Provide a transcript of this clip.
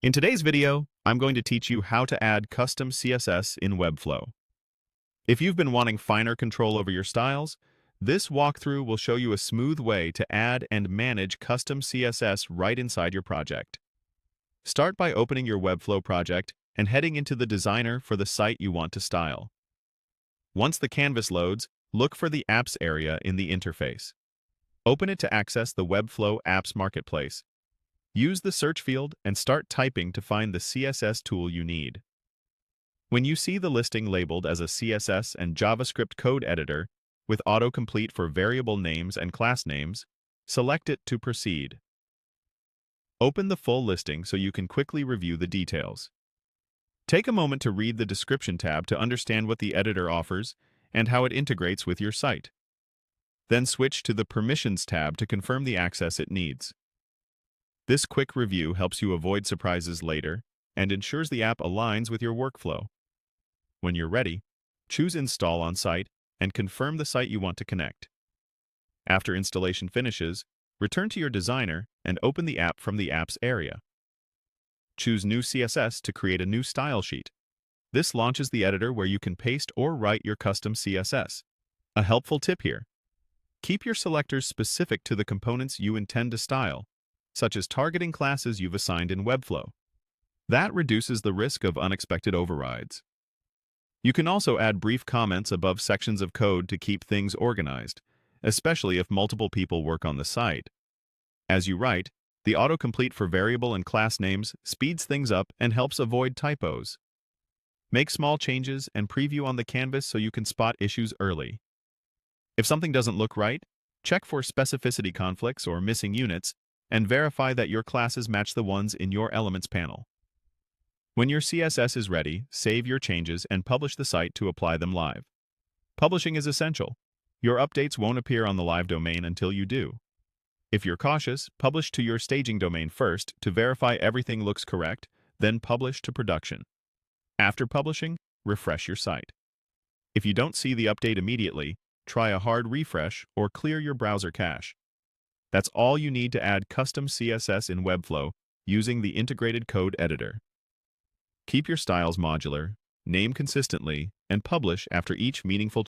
In today's video, I'm going to teach you how to add custom CSS in Webflow. If you've been wanting finer control over your styles, this walkthrough will show you a smooth way to add and manage custom CSS right inside your project. Start by opening your Webflow project and heading into the designer for the site you want to style. Once the canvas loads, look for the Apps area in the interface. Open it to access the Webflow Apps Marketplace. Use the search field and start typing to find the CSS tool you need. When you see the listing labeled as a CSS and JavaScript code editor with autocomplete for variable names and class names, select it to proceed. Open the full listing so you can quickly review the details. Take a moment to read the description tab to understand what the editor offers and how it integrates with your site. Then switch to the Permissions tab to confirm the access it needs. This quick review helps you avoid surprises later and ensures the app aligns with your workflow. When you're ready, choose Install on Site and confirm the site you want to connect. After installation finishes, return to your designer and open the app from the Apps area. Choose New CSS to create a new style sheet. This launches the editor where you can paste or write your custom CSS. A helpful tip here: keep your selectors specific to the components you intend to style, such as targeting classes you've assigned in Webflow. That reduces the risk of unexpected overrides. You can also add brief comments above sections of code to keep things organized, especially if multiple people work on the site. As you write, the autocomplete for variable and class names speeds things up and helps avoid typos. Make small changes and preview on the canvas so you can spot issues early. If something doesn't look right, check for specificity conflicts or missing units and verify that your classes match the ones in your Elements panel. When your CSS is ready, save your changes and publish the site to apply them live. Publishing is essential. Your updates won't appear on the live domain until you do. If you're cautious, publish to your staging domain first to verify everything looks correct, then publish to production. After publishing, refresh your site. If you don't see the update immediately, try a hard refresh or clear your browser cache. That's all you need to add custom CSS in Webflow using the integrated code editor. Keep your styles modular, name consistently, and publish after each meaningful